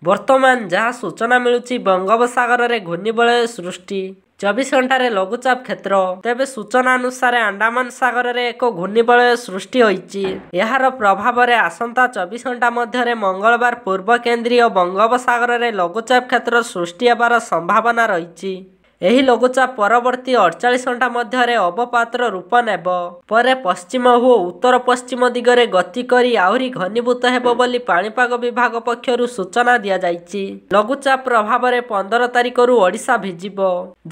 ବର୍ତ୍ତମାନ ଯାହା ସୂଚନା ମିଳୁଛି ବଙ୍ଗୋପସାଗରରେ ଘୂର୍ଣ୍ଣିବଳୟ ସୃଷ୍ଟି 24 ଘଣ୍ଟାରେ ଲଘୁଚାପ କ୍ଷେତ୍ର। ତେବେ ସୂଚନା ଅନୁସାରେ ଆଣ୍ଡାମାନ ସାଗରରେ ଏକ ଘୂର୍ଣ୍ଣିବଳୟ ସୃଷ୍ଟି ହୋଇଛି। ଏହାର ପ୍ରଭାବରେ ଆସନ୍ତା 24 ଘଣ୍ଟା ମଧ୍ୟରେ ମଙ୍ଗଳବାର ପୂର୍ବ କେନ୍ଦ୍ରୀୟ ବଙ୍ଗୋପସାଗରରେ ଲଘୁଚାପ କ୍ଷେତ୍ର ସୃଷ୍ଟି ହେବାର ସମ୍ଭାବନା ରହିଛି। ଏହି ଲଘୁଚାପ ପରବର୍ତ୍ତୀ 48 ଘଣ୍ଟା ମଧ୍ୟରେ ଅବପାତର ରୂପ ନେବ। ପରେ ପଶ୍ଚିମ ଓ ଉତ୍ତର ପଶ୍ଚିମ ଦିଗରେ ଗତି କରି ଆହୁରି ଘନୀଭୂତ ହେବ ବୋଲି ପାଣିପାଗ ବିଭାଗ ପକ୍ଷରୁ ସୂଚନା ଦିଆଯାଇଛି। ଲଘୁଚାପ ପ୍ରଭାବରେ 15 ତାରିଖରୁ ଓଡ଼ିଶା ଭିଜିବ।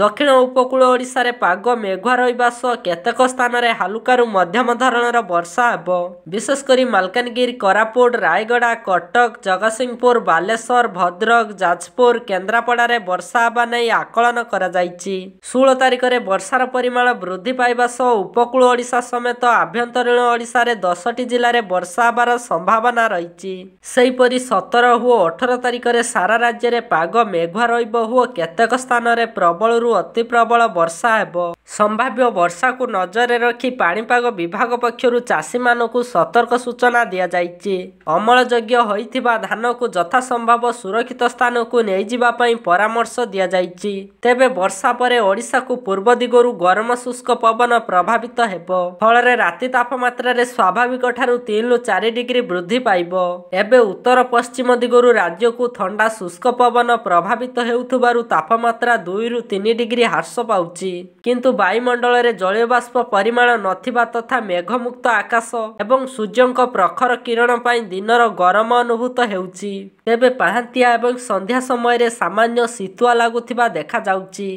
ଦକ୍ଷିଣ ଉପକୂଳ ଓଡ଼ିଶାରେ ପାଗ ମେଘୁଆ ରହିବା ସହ କେତେକ ସ୍ଥାନରେ ହାଲୁକାରୁ ମଧ୍ୟମ ଧରଣର ବର୍ଷା ହେବ। ବିଶେଷ କରି ମାଲକାନଗିରି, କୋରାପୁଟ, ରାୟଗଡ଼ା, କଟକ, ଜଗତସିଂହପୁର, ବାଲେଶ୍ୱର, ଭଦ୍ରକ, ଯାଜପୁର, କେନ୍ଦ୍ରାପଡ଼ାରେ ବର୍ଷା ହେବା ନେଇ ଆକଳନ କରାଯାଇଛି। 16 ତାରିଖରେ ବର୍ଷାର ପରିମାଣ ବୃଦ୍ଧି ପାଇବା ସହ ଉପକୂଳ ଓଡ଼ିଶା ସମେତ ଆଭ୍ୟନ୍ତରୀଣ ଓଡ଼ିଶାରେ 10ଟି ଜିଲ୍ଲାରେ ବର୍ଷା ହେବାର ସମ୍ଭାବନା ରହିଛି। ସେହିପରି 17 ଓ 18 ତାରିଖରେ ସାରା ରାଜ୍ୟରେ ପାଗ ମେଘୁଆ ରହିବ ଓ କେତେକ ସ୍ଥାନରେ ପ୍ରବଳରୁ ଅତି ପ୍ରବଳ ବର୍ଷା ହେବ। ସମ୍ଭାବ୍ୟ ବର୍ଷାକୁ ନଜରରେ ରଖି ପାଣିପାଗ ବିଭାଗ ପକ୍ଷରୁ ଚାଷୀମାନଙ୍କୁ ସତର୍କ ସୂଚନା ଦିଆଯାଇଛି। ଅମଳଯୋଗ୍ୟ ହୋଇଥିବା ଧାନକୁ ଯଥାସମ୍ଭବ ସୁରକ୍ଷିତ ସ୍ଥାନକୁ ନେଇଯିବା ପାଇଁ ପରାମର୍ଶ ଦିଆଯାଇଛି। ତେବେ ବର୍ଷା ପରେ ଓଡ଼ିଶାକୁ ପୂର୍ବ ଦିଗରୁ ଗରମ ଶୁଷ୍କ ପବନ ପ୍ରଭାବିତ ହେବ। ଫଳରେ ରାତି ତାପମାତ୍ରାରେ ସ୍ୱାଭାବିକଠାରୁ 3ରୁ 4 ଡିଗ୍ରୀ ବୃଦ୍ଧି ପାଇବ। ଏବେ ଉତ୍ତର ପଶ୍ଚିମ ଦିଗରୁ ରାଜ୍ୟକୁ ଥଣ୍ଡା ଶୁଷ୍କ ପବନ ପ୍ରଭାବିତ ହେଉଥିବାରୁ ତାପମାତ୍ରା 2ରୁ 3 ଡିଗ୍ରୀ ହ୍ରାସ ପାଉଛି। କିନ୍ତୁ ବାୟୁମଣ୍ଡଳରେ ଜଳୀୟ ବାଷ୍ପ ପରିମାଣ ନଥିବା ତଥା ମେଘମୁକ୍ତ ଆକାଶ ଏବଂ ସୂର୍ଯ୍ୟଙ୍କ ପ୍ରଖର କିରଣ ପାଇଁ ଦିନର ଗରମ ଅନୁଭୂତ ହେଉଛି। ତେବେ ପାହାନ୍ତିଆ ଏବଂ ସନ୍ଧ୍ୟା ସମୟରେ ସାମାନ୍ୟ ଶୀତୁଆ ଲାଗୁଥିବା ଦେଖାଯାଉଛି।